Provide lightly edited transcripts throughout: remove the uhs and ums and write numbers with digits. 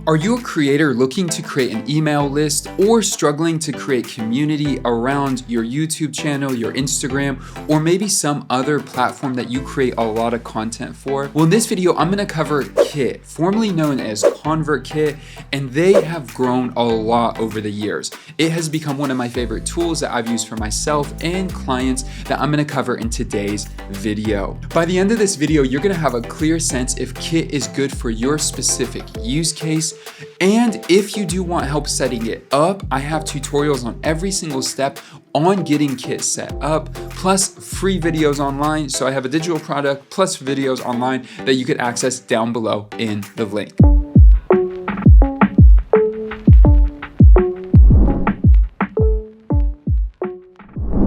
Are you a creator looking to create an email list or struggling to create community around your YouTube channel, your Instagram, or maybe some other platform that you create a lot of content for? Well, in this video, I'm gonna cover Kit, formerly known as ConvertKit, and they have grown a lot over the years. It has become one of my favorite tools that I've used for myself and clients that I'm gonna cover in today's video. By the end of this video, you're gonna have a clear sense if Kit is good for your specific use case. And if you do want help setting it up, I have tutorials on every single step on getting Kit set up, plus free videos online. So I have a digital product plus videos online that you could access down below in the link.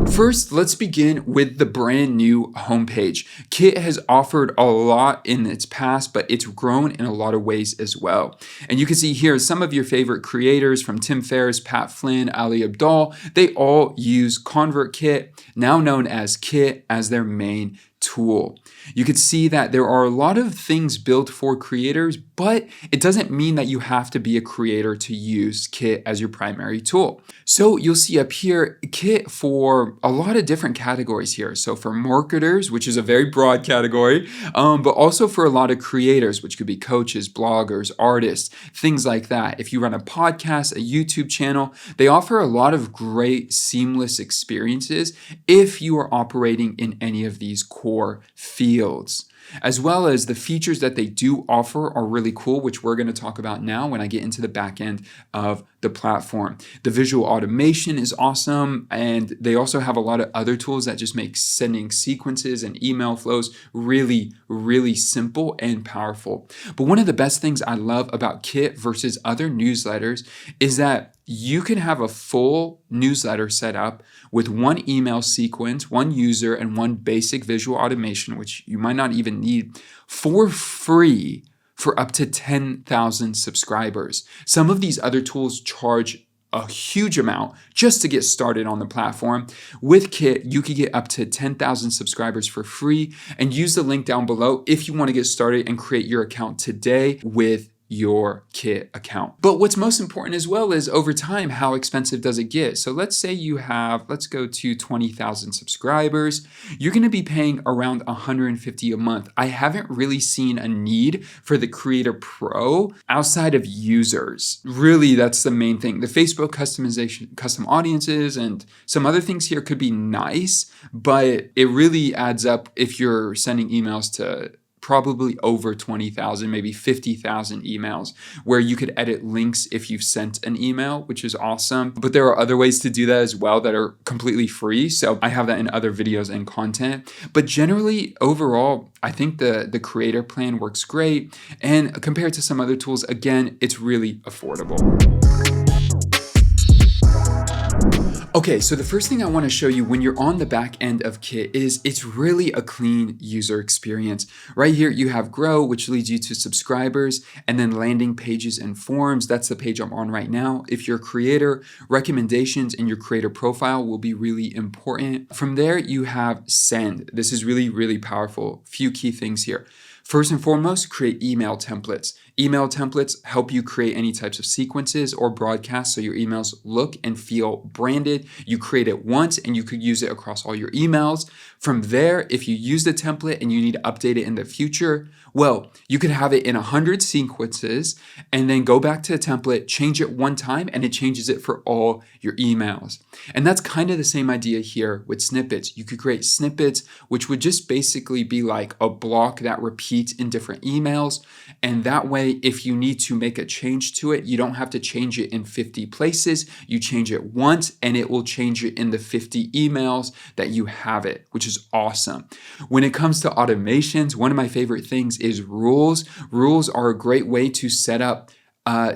First, let's begin with the brand new homepage. Kit has offered a lot in its past, but it's grown in a lot of ways as well. And you can see here some of your favorite creators from Tim Ferriss, Pat Flynn, Ali Abdaal. They all use ConvertKit, now known as Kit, as their main tool. You could see that there are a lot of things built for creators, but it doesn't mean that you have to be a creator to use Kit as your primary tool. So you'll see up here, Kit for a lot of different categories here. So for marketers, which is a very broad category, but also for a lot of creators, which could be coaches, bloggers, artists, things like that. If you run a podcast, a YouTube channel, they offer a lot of great seamless experiences if you are operating in any of these core fields. As well as the features that they do offer are really cool, which we're going to talk about now when I get into the back end of the platform. The visual automation is awesome, and they also have a lot of other tools that just make sending sequences and email flows really, really simple and powerful. But one of the best things I love about Kit versus other newsletters is that you can have a full newsletter set up with one email sequence, one user, and one basic visual automation, which you might not even need, for free for up to 10,000 subscribers. Some of these other tools charge a huge amount just to get started on the platform. With Kit, you could get up to 10,000 subscribers for free, and use the link down below if you want to get started and create your account today with your Kit account. But what's most important as well is over time, how expensive does it get? So let's say you have, let's go to 20,000 subscribers. You're going to be paying around $150 a month. I haven't really seen a need for the Creator Pro outside of users. Really, that's the main thing. The Facebook customization, custom audiences, and some other things here could be nice, but it really adds up if you're sending emails to probably over 20,000, maybe 50,000 emails, where you could edit links if you've sent an email, which is awesome. But there are other ways to do that as well that are completely free. So I have that in other videos and content. But generally, overall, I think the creator plan works great. And compared to some other tools, again, it's really affordable. Okay, so the first thing I want to show you when you're on the back end of Kit is it's really a clean user experience. Right here, you have Grow, which leads you to subscribers, and then landing pages and forms. That's the page I'm on right now. If you're a creator, recommendations in your creator profile will be really important. From there, you have Send. This is really, really powerful. Few key things here. First and foremost, create email templates. Email templates help you create any types of sequences or broadcasts so your emails look and feel branded. You create it once and you could use it across all your emails. From there, if you use the template and you need to update it in the future, well, you could have it in 100 sequences and then go back to the template, change it one time, and it changes it for all your emails. And that's kind of the same idea here with snippets. You could create snippets, which would just basically be like a block that repeats in different emails. And that way, if you need to make a change to it, you don't have to change it in 50 places. You change it once and it will change it in the 50 emails that you have it, which is awesome. When it comes to automations, one of my favorite things is rules. Rules are a great way to set up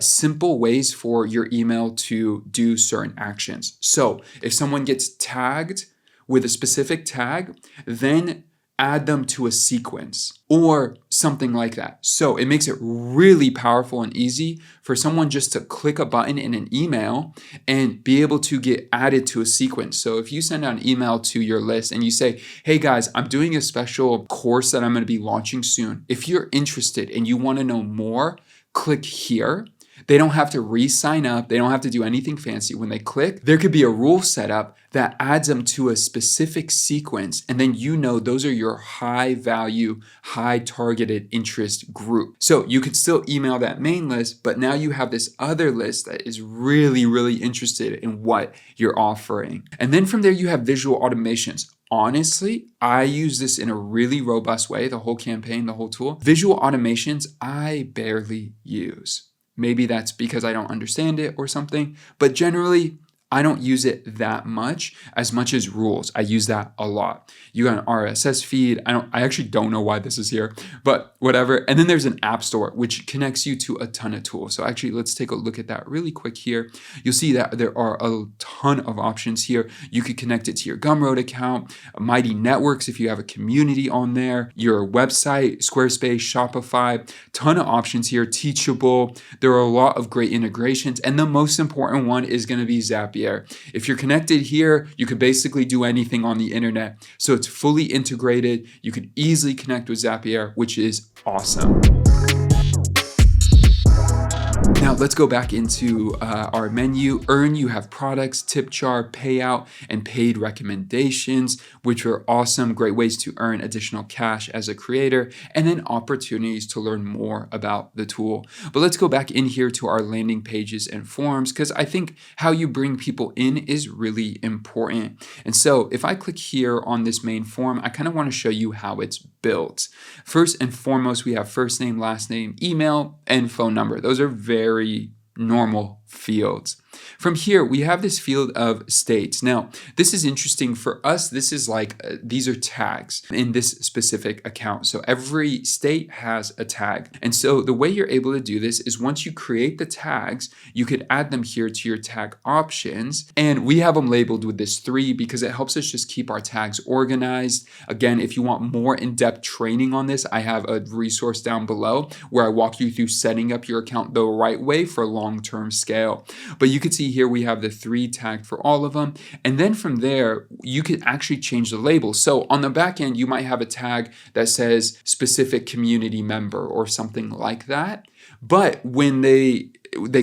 simple ways for your email to do certain actions. So if someone gets tagged with a specific tag, then add them to a sequence or something like that. So it makes it really powerful and easy for someone just to click a button in an email and be able to get added to a sequence. So if you send out an email to your list and you say, hey guys, I'm doing a special course that I'm going to be launching soon. If you're interested and you want to know more, click here. They don't have to re-sign up. They don't have to do anything fancy. When they click, there could be a rule set up that adds them to a specific sequence. And then those are your high value, high targeted interest group. So you could still email that main list, but now you have this other list that is really, really interested in what you're offering. And then from there, you have visual automations. Honestly, I use this in a really robust way, the whole campaign, the whole tool. Visual automations, I barely use. Maybe that's because I don't understand it or something, but generally, I don't use it that much as rules. I use that a lot. You got an RSS feed. I actually don't know why this is here, but whatever. And then there's an app store, which connects you to a ton of tools. So actually, let's take a look at that really quick here. You'll see that there are a ton of options here. You could connect it to your Gumroad account, Mighty Networks if you have a community on there, your website, Squarespace, Shopify, ton of options here, Teachable. There are a lot of great integrations. And the most important one is going to be Zapier. If you're connected here, you could basically do anything on the internet. So it's fully integrated. You could easily connect with Zapier, which is awesome. Now let's go back into our menu. Earn, you have products, tip jar, payout, and paid recommendations, which are awesome. Great ways to earn additional cash as a creator, and then opportunities to learn more about the tool. But let's go back in here to our landing pages and forms, because I think how you bring people in is really important. And so if I click here on this main form, I kind of want to show you how it's built. First and foremost, we have first name, last name, email, and phone number. Those are very normal fields. From here, we have this field of states. Now, this is interesting for us. This is like, these are tags in this specific account. So every state has a tag. And so the way you're able to do this is once you create the tags, you could add them here to your tag options. And we have them labeled with this 3 because it helps us just keep our tags organized. Again, if you want more in-depth training on this, I have a resource down below where I walk you through setting up your account the right way for long-term scale. But you could see here we have the 3 tagged for all of them. And then from there, you could actually change the label. So on the back end, you might have a tag that says specific community member or something like that. But when they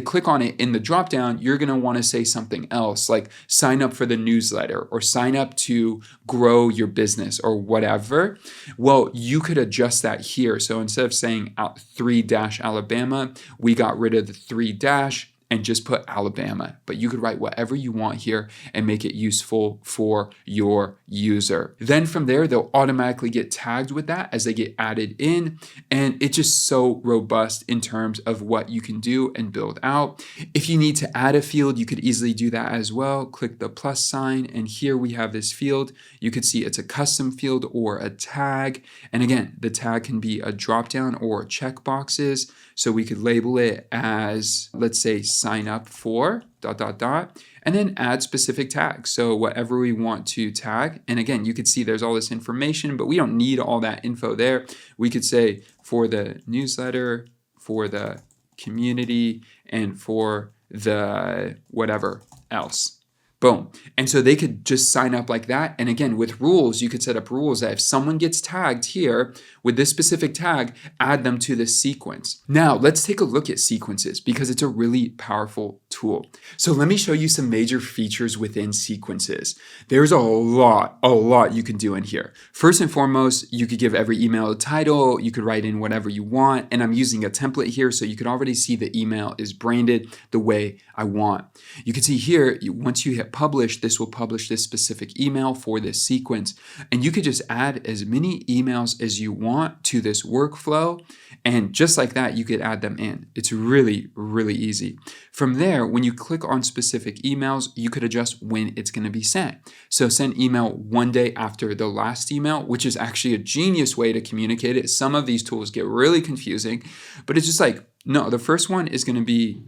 click on it in the dropdown, you're going to want to say something else like sign up for the newsletter or sign up to grow your business or whatever. Well, you could adjust that here. So instead of saying 3-Alabama, we got rid of the 3- and just put Alabama. But you could write whatever you want here and make it useful for your user. Then from there, they'll automatically get tagged with that as they get added in. And it's just so robust in terms of what you can do and build out. If you need to add a field, you could easily do that as well. Click the plus sign. And here we have this field. You could see it's a custom field or a tag. And again, the tag can be a dropdown or check boxes. So we could label it as, let's say, sign up for ... and then add specific tags. So whatever we want to tag. And again, you could see there's all this information, but we don't need all that info there. We could say for the newsletter, for the community, and for the whatever else. Boom. And so they could just sign up like that. And again, with rules, you could set up rules that if someone gets tagged here with this specific tag, add them to this sequence. Now, let's take a look at sequences because it's a really powerful tool. So let me show you some major features within sequences. There's a lot you can do in here. First and foremost, you could give every email a title. You could write in whatever you want. And I'm using a template here, so you can already see the email is branded the way I want. You can see here, once you hit publish, this will publish this specific email for this sequence. And you could just add as many emails as you want to this workflow. And just like that, you could add them in. It's really, really easy. From there, when you click on specific emails, you could adjust when it's going to be sent. So send email 1 day after the last email, which is actually a genius way to communicate it. Some of these tools get really confusing, but it's just like, no, the first one is going to be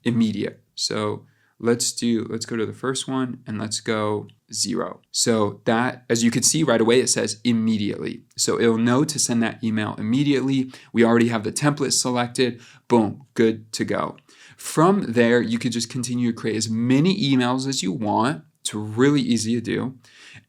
immediate. So let's go to the first one and let's go 0. So that, as you can see right away, it says immediately. So it'll know to send that email immediately. We already have the template selected. Boom, good to go. From there, you could just continue to create as many emails as you want. It's really easy to do.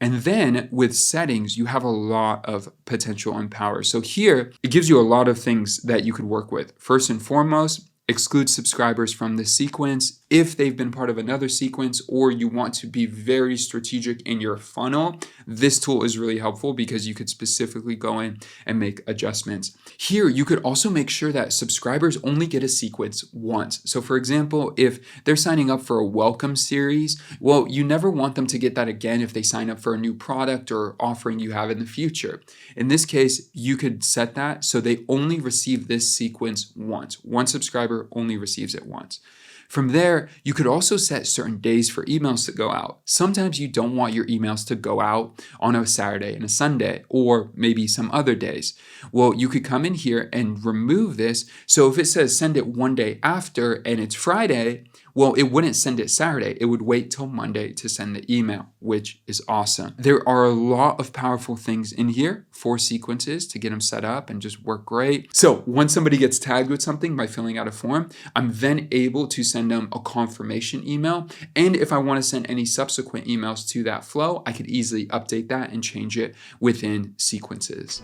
And then with settings, you have a lot of potential and power. So here, it gives you a lot of things that you could work with. First and foremost, exclude subscribers from this sequence if they've been part of another sequence, or you want to be very strategic in your funnel. This tool is really helpful because you could specifically go in and make adjustments. Here, you could also make sure that subscribers only get a sequence once. So for example, if they're signing up for a welcome series, well, you never want them to get that again if they sign up for a new product or offering you have in the future. In this case, you could set that so they only receive this sequence once. One subscriber only receives it once. From there, you could also set certain days for emails to go out. Sometimes you don't want your emails to go out on a Saturday and a Sunday, or maybe some other days. Well, you could come in here and remove this. So if it says send it one day after and it's Friday, well, it wouldn't send it Saturday. It would wait till Monday to send the email, which is awesome. There are a lot of powerful things in here for sequences to get them set up and just work great. So once somebody gets tagged with something by filling out a form, I'm then able to send them a confirmation email. And if I want to send any subsequent emails to that flow, I could easily update that and change it within sequences.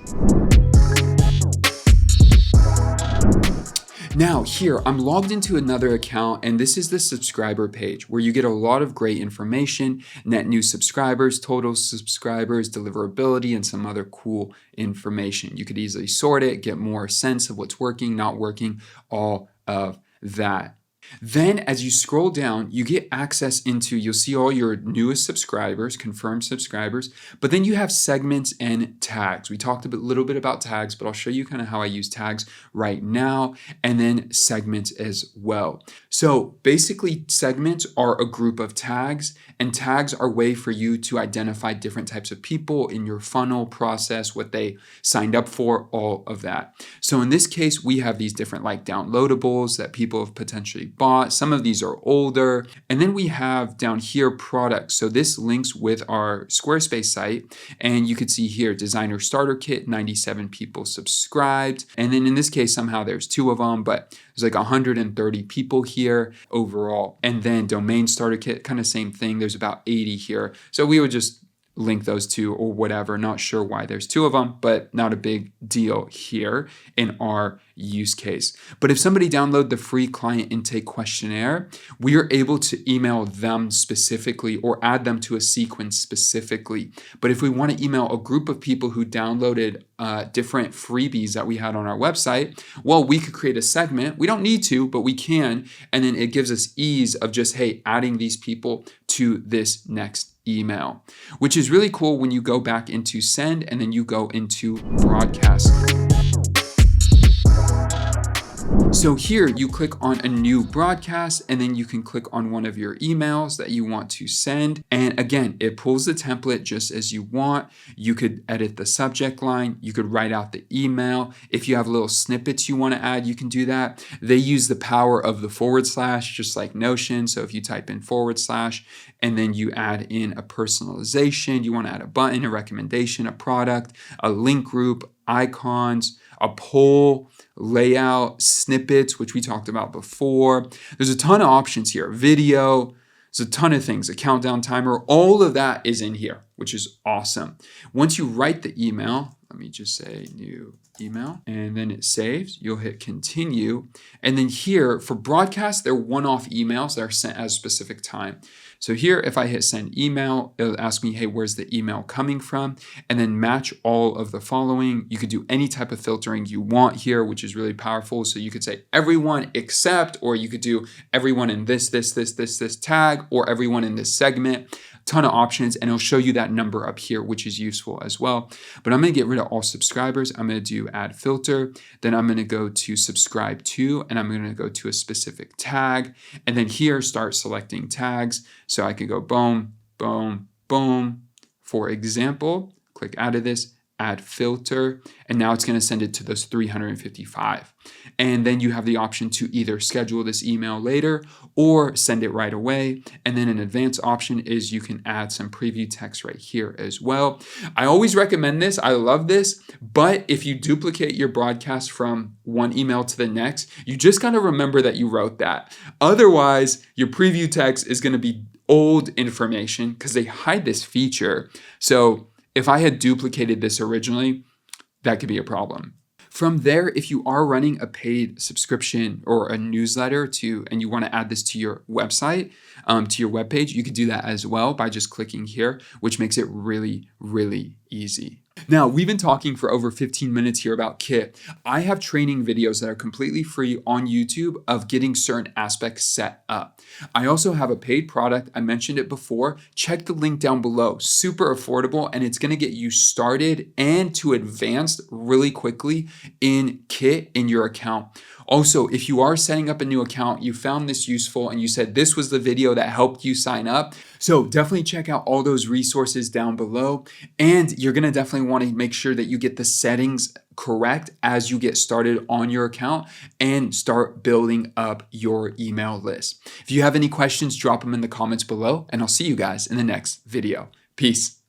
Now here, I'm logged into another account, and this is the subscriber page where you get a lot of great information, net new subscribers, total subscribers, deliverability, and some other cool information. You could easily sort it, get more sense of what's working, not working, all of that. Then as you scroll down, you get access into, you'll see all your newest subscribers, confirmed subscribers, but then you have segments and tags. We talked a little bit about tags, but I'll show you kind of how I use tags right now, and then segments as well. So basically segments are a group of tags, and tags are a way for you to identify different types of people in your funnel process, what they signed up for, all of that. So in this case, we have these different like downloadables that people have potentially bought. Some of these are older. And then we have down here products. So this links with our Squarespace site. And you could see here, designer starter kit, 97 people subscribed. And then in this case, somehow there's 2 of them, but there's like 130 people here overall. And then domain starter kit, kind of same thing. There's about 80 here. So we would just link those two or whatever. Not sure why there's 2 of them, but not a big deal here in our use case. But if somebody download the free client intake questionnaire, we are able to email them specifically or add them to a sequence specifically. But if we want to email a group of people who downloaded different freebies that we had on our website, well, we could create a segment. We don't need to, but we can. And then it gives us ease of just, hey, adding these people to this next email, which is really cool when you go back into send and then you go into broadcast. So here you click on a new broadcast, and then you can click on one of your emails that you want to send. And again, it pulls the template just as you want. You could edit the subject line. You could write out the email. If you have little snippets you want to add, you can do that. They use the power of the / just like Notion. So if you type in / and then you add in a personalization, you want to add a button, a recommendation, a product, a link group, icons, a poll, layout, snippets, which we talked about before. There's a ton of options here. Video, there's a ton of things, a countdown timer, all of that is in here, which is awesome. Once you write the email, let me just say new email, and then it saves. You'll hit continue. And then here for broadcast, they're one-off emails that are sent at a specific time. So here, if I hit send email, it'll ask me, hey, where's the email coming from? And then match all of the following. You could do any type of filtering you want here, which is really powerful. So you could say everyone except, or you could do everyone in this tag, or everyone in this segment. Ton of options, and it'll show you that number up here, which is useful as well. But I'm going to get rid of all subscribers. I'm going to do add filter. Then I'm going to go to subscribe to, and I'm going to go to a specific tag. And then here, start selecting tags. So I could go boom, boom, boom. For example, click out of this, add filter, and now it's going to send it to those 355. And then you have the option to either schedule this email later or send it right away. And then an advanced option is you can add some preview text right here as well. I always recommend this. I love this. But if you duplicate your broadcast from one email to the next, you just got to remember that you wrote that. Otherwise, your preview text is going to be old information because they hide this feature. So if I had duplicated this originally, that could be a problem. From there, if you are running a paid subscription or a newsletter and you want to add this to your website, to your webpage, you could do that as well by just clicking here, which makes it really, really easy. Now, we've been talking for over 15 minutes here about Kit. I have training videos that are completely free on YouTube of getting certain aspects set up. I also have a paid product. I mentioned it before. Check the link down below. Super affordable, and it's going to get you started and to advanced really quickly in Kit in your account. Also, if you are setting up a new account, you found this useful and you said this was the video that helped you sign up, so definitely check out all those resources down below. And you're gonna definitely want to make sure that you get the settings correct as you get started on your account and start building up your email list. If you have any questions, drop them in the comments below, and I'll see you guys in the next video. Peace.